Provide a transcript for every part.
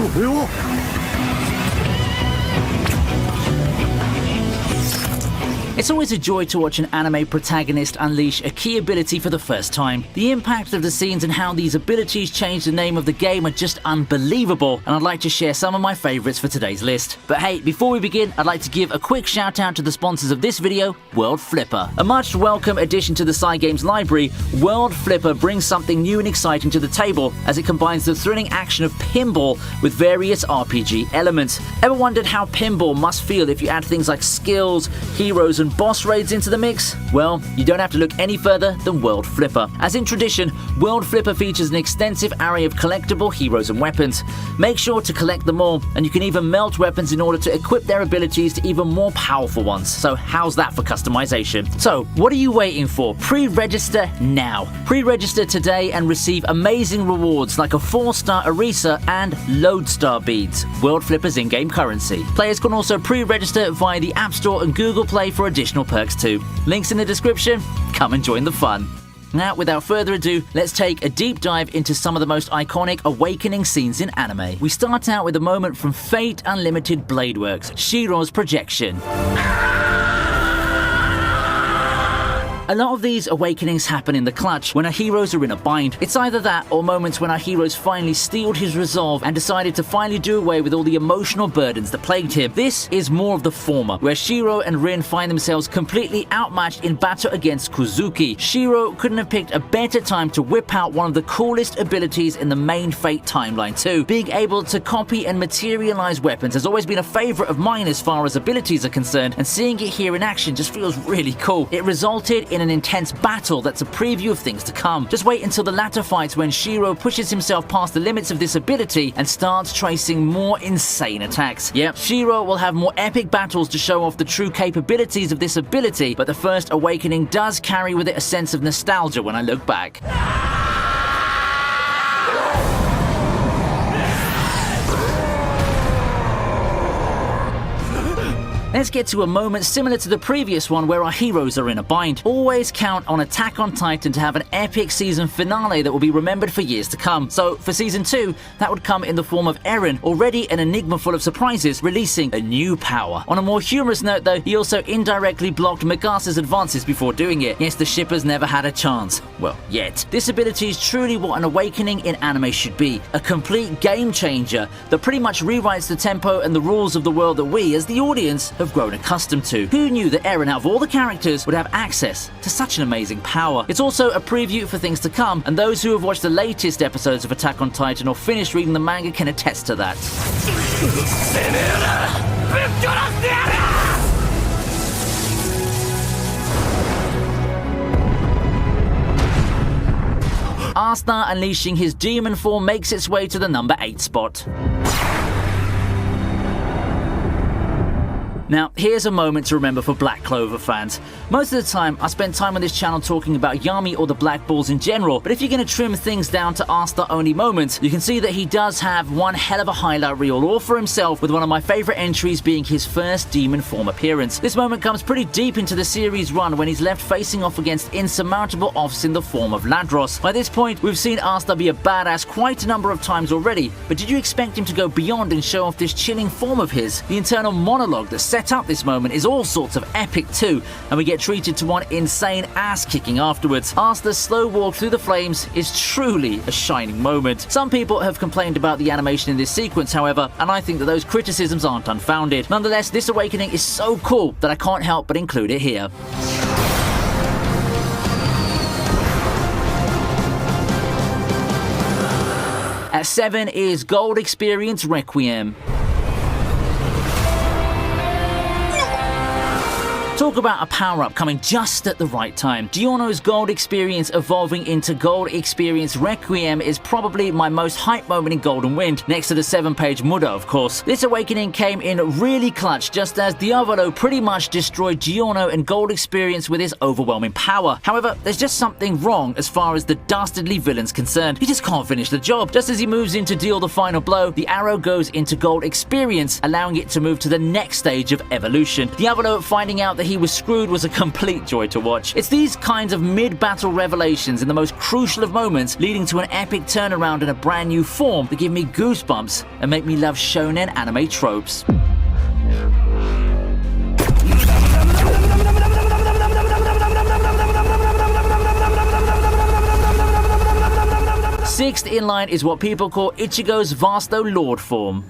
れは It's always a joy to watch an anime protagonist unleash a key ability for the first time. The impact of the scenes and how these abilities change the name of the game are just unbelievable, and I'd like to share some of my favourites for today's list. But hey, before we begin, I'd like to give a quick shout out to the sponsors of this video, World Flipper. A much welcome addition to the Cygames library, World Flipper brings something new and exciting to the table as it combines the thrilling action of pinball with various RPG elements. Ever wondered how pinball must feel if you add things like skills, heroes and boss raids into the mix? Well, you don't have to look any further than World Flipper. As in tradition, World Flipper features an extensive array of collectible heroes and weapons. Make sure to collect them all, and you can even melt weapons in order to equip their abilities to even more powerful ones. So how's that for customization? So what are you waiting for? Pre-register now. Pre-register today and receive amazing rewards like a 4-star Arisa and Lodestar beads, World Flipper's in-game currency. Players can also pre-register via the App Store and Google Play for additional perks too. Links in the description. Come and join the fun. Now, without further ado, let's take a deep dive into some of the most iconic awakening scenes in anime. We start out with a moment from Fate Unlimited Bladeworks, Shirou's projection. A lot of these awakenings happen in the clutch, when our heroes are in a bind. It's either that or moments when our heroes finally steeled his resolve and decided to finally do away with all the emotional burdens that plagued him. This is more of the former, where Shirou and Rin find themselves completely outmatched in battle against Kuzuki. Shirou couldn't have picked a better time to whip out one of the coolest abilities in the main Fate timeline too. Being able to copy and materialize weapons has always been a favorite of mine as far as abilities are concerned, and seeing it here in action just feels really cool. It resulted in an intense battle that's a preview of things to come. Just wait until the latter fights when Shirou pushes himself past the limits of this ability and starts tracing more insane attacks. Yep, Shirou will have more epic battles to show off the true capabilities of this ability, but the first awakening does carry with it a sense of nostalgia when I look back. Let's get to a moment similar to the previous one where our heroes are in a bind. Always count on Attack on Titan to have an epic season finale that will be remembered for years to come. So for season 2, that would come in the form of Eren, already an enigma full of surprises, releasing a new power. On a more humorous note though, he also indirectly blocked Migasa's advances before doing it. Yes, the shippers never had a chance. Well, yet. This ability is truly what an awakening in anime should be. A complete game changer that pretty much rewrites the tempo and the rules of the world that we, as the audience, have grown accustomed to. Who knew that Eren, out of all the characters, would have access to such an amazing power? It's also a preview for things to come, and those who have watched the latest episodes of Attack on Titan or finished reading the manga can attest to that. Asta unleashing his demon form makes its way to the number 8 spot. Now, here's a moment to remember for Black Clover fans. Most of the time, I spend time on this channel talking about Yami or the Black Balls in general, but if you're going to trim things down to Asta-only moments, you can see that he does have one hell of a highlight reel all for himself, with one of my favourite entries being his first demon form appearance. This moment comes pretty deep into the series run when he's left facing off against insurmountable offs in the form of Ladros. By this point, we've seen Asta be a badass quite a number of times already, but did you expect him to go beyond and show off this chilling form of his? The internal monologue that set up this moment is all sorts of epic too, and we get treated to one insane ass-kicking afterwards. Asta's slow walk through the flames is truly a shining moment. Some people have complained about the animation in this sequence, however, and I think that those criticisms aren't unfounded. Nonetheless, this awakening is so cool that I can't help but include it here. At 7 is Gold Experience Requiem. Talk about a power-up coming just at the right time. Giorno's Gold Experience evolving into Gold Experience Requiem is probably my most hype moment in Golden Wind, next to the 7-page Muda, of course. This awakening came in really clutch, just as Diavolo pretty much destroyed Giorno and Gold Experience with his overwhelming power. However, there's just something wrong as far as the dastardly villain's concerned. He just can't finish the job. Just as he moves in to deal the final blow, the arrow goes into Gold Experience, allowing it to move to the next stage of evolution. Diavolo, finding out that he he was screwed was a complete joy to watch. It's these kinds of mid-battle revelations in the most crucial of moments leading to an epic turnaround in a brand new form that give me goosebumps and make me love shonen anime tropes. Sixth in line is what people call Ichigo's Vasto Lord form.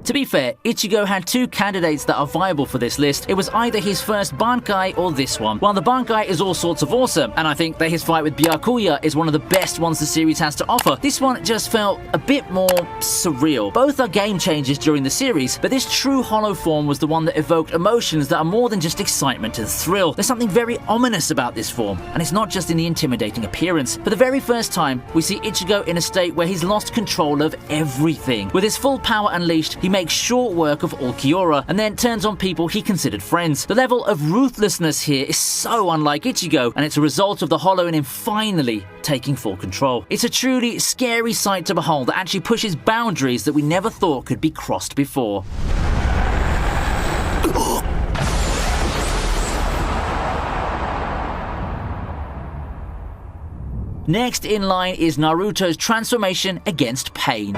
To be fair, Ichigo had two candidates that are viable for this list. It was either his first Bankai or this one. While the Bankai is all sorts of awesome, and I think that his fight with Byakuya is one of the best ones the series has to offer, this one just felt a bit more surreal. Both are game changers during the series, but this true hollow form was the one that evoked emotions that are more than just excitement and thrill. There's something very ominous about this form, and it's not just in the intimidating appearance. For the very first time, we see Ichigo in a state where he's lost control of everything. With his full power unleashed, he makes short work of all Kyora, and then turns on people he considered friends. The level of ruthlessness here is so unlike Ichigo, and it's a result of the hollow in him finally taking full control. It's a truly scary sight to behold that actually pushes boundaries that we never thought could be crossed before. Next in line is Naruto's transformation against pain.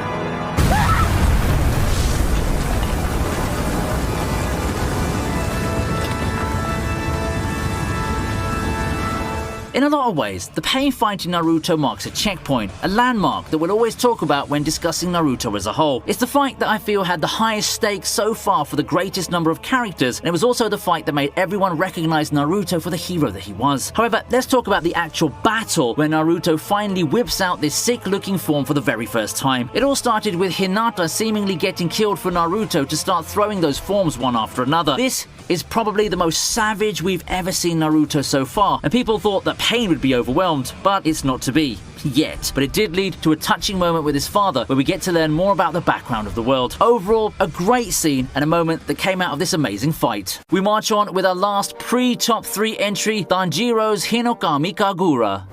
In a lot of ways, the pain fight in Naruto marks a checkpoint, a landmark that we'll always talk about when discussing Naruto as a whole. It's the fight that I feel had the highest stakes so far for the greatest number of characters, and it was also the fight that made everyone recognize Naruto for the hero that he was. However, let's talk about the actual battle where Naruto finally whips out this sick-looking form for the very first time. It all started with Hinata seemingly getting killed for Naruto to start throwing those forms one after another. This is probably the most savage we've ever seen Naruto so far, and people thought that pain would be overwhelmed, but it's not to be. Yet. But it did lead to a touching moment with his father where we get to learn more about the background of the world. Overall, a great scene and a moment that came out of this amazing fight. We march on with our last pre-top 3 entry, Tanjiro's Hinokami Kagura.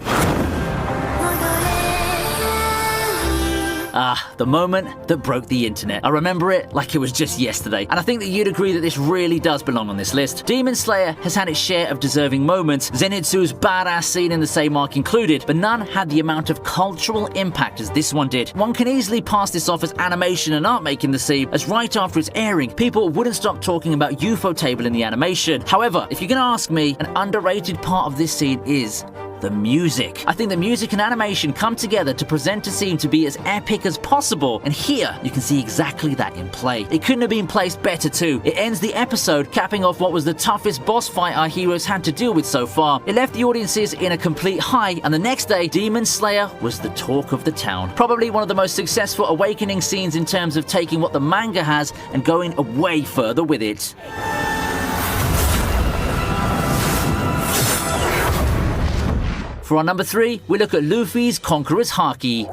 The moment that broke the internet. I remember it like it was just yesterday, and I think that you'd agree that this really does belong on this list. Demon Slayer has had its share of deserving moments, Zenitsu's badass scene in the same arc included, but none had the amount of cultural impact as this one did. One can easily pass this off as animation and art making the scene, as right after its airing, people wouldn't stop talking about UFO table in the animation. However, if you're gonna ask me, an underrated part of this scene is the music. I think the music and animation come together to present a scene to be as epic as possible, and here you can see exactly that in play. It couldn't have been placed better too. It ends the episode capping off what was the toughest boss fight our heroes had to deal with so far. It left the audiences in a complete high, and the next day, Demon Slayer was the talk of the town. Probably one of the most successful awakening scenes in terms of taking what the manga has and going way further with it. For our number 3, we look at Luffy's Conquerors Haki.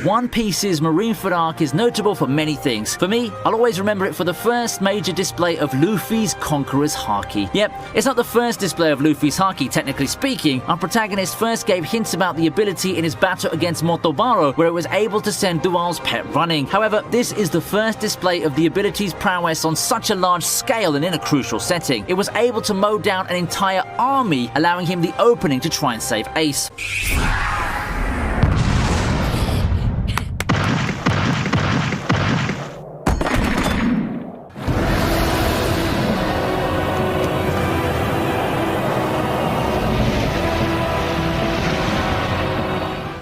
One Piece's Marineford arc is notable for many things. For me, I'll always remember it for the first major display of Luffy's Conquerors Haki. Yep, it's not the first display of Luffy's Haki, technically speaking. Our protagonist first gave hints about the ability in his battle against Motobaro, where it was able to send Dual's pet running. However, this is the first display of the ability's prowess on such a large scale and in a crucial setting. It was able to mow down an entire army, allowing him the opening to try and save Ace.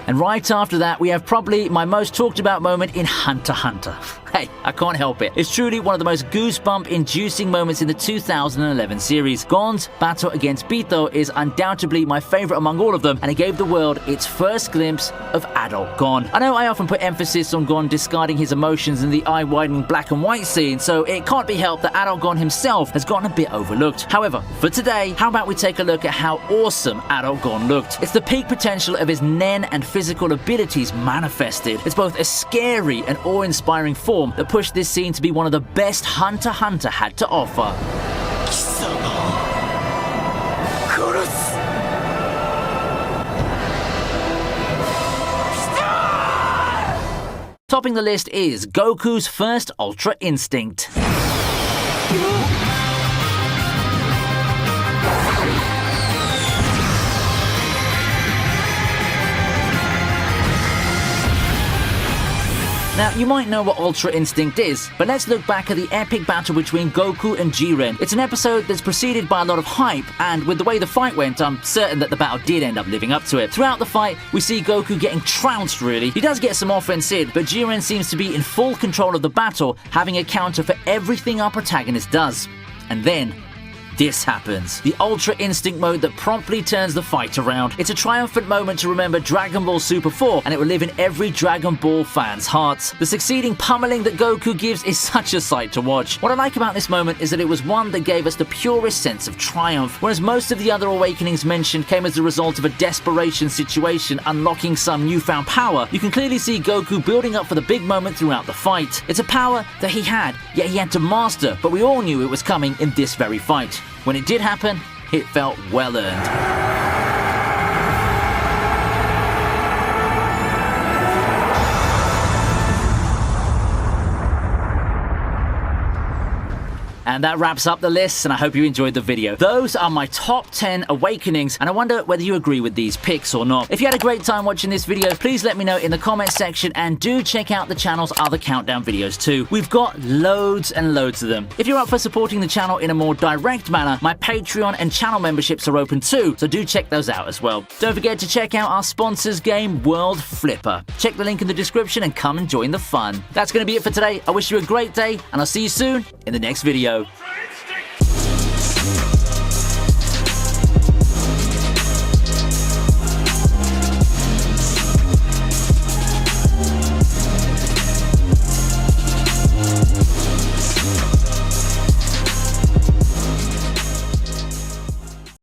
And right after that, we have probably my most talked about moment in Hunter x Hunter. Hey, I can't help it. It's truly one of the most goosebump-inducing moments in the 2011 series. Gon's battle against Bito is undoubtedly my favorite among all of them, and it gave the world its first glimpse of adult Gon. I know I often put emphasis on Gon discarding his emotions in the eye-widening black and white scene, so it can't be helped that adult Gon himself has gotten a bit overlooked. However, for today, how about we take a look at how awesome adult Gon looked? It's the peak potential of his nen and physical abilities manifested. It's both a scary and awe-inspiring form that pushed this scene to be one of the best Hunter x Hunter had to offer. Topping the list is Goku's first Ultra Instinct. Now, you might know what Ultra Instinct is, but let's look back at the epic battle between Goku and Jiren. It's an episode that's preceded by a lot of hype, and with the way the fight went, I'm certain that the battle did end up living up to it. Throughout the fight, we see Goku getting trounced, really. He does get some offense in, but Jiren seems to be in full control of the battle, having a counter for everything our protagonist does. And then this happens. The Ultra Instinct mode that promptly turns the fight around. It's a triumphant moment to remember Dragon Ball Super 4, and it will live in every Dragon Ball fan's hearts. The succeeding pummeling that Goku gives is such a sight to watch. What I like about this moment is that it was one that gave us the purest sense of triumph, whereas most of the other awakenings mentioned came as a result of a desperation situation unlocking some newfound power. You can clearly see Goku building up for the big moment throughout the fight. It's a power that he had, yet he had to master, but we all knew it was coming in this very fight. When it did happen, it felt well earned. And that wraps up the list, and I hope you enjoyed the video. Those are my top 10 awakenings, and I wonder whether you agree with these picks or not. If you had a great time watching this video, please let me know in the comments section, and do check out the channel's other countdown videos too. We've got loads and loads of them. If you're up for supporting the channel in a more direct manner, my Patreon and channel memberships are open too, so do check those out as well. Don't forget to check out our sponsors game, World Flipper. Check the link in the description and come and join the fun. That's going to be it for today. I wish you a great day, and I'll see you soon in the next video.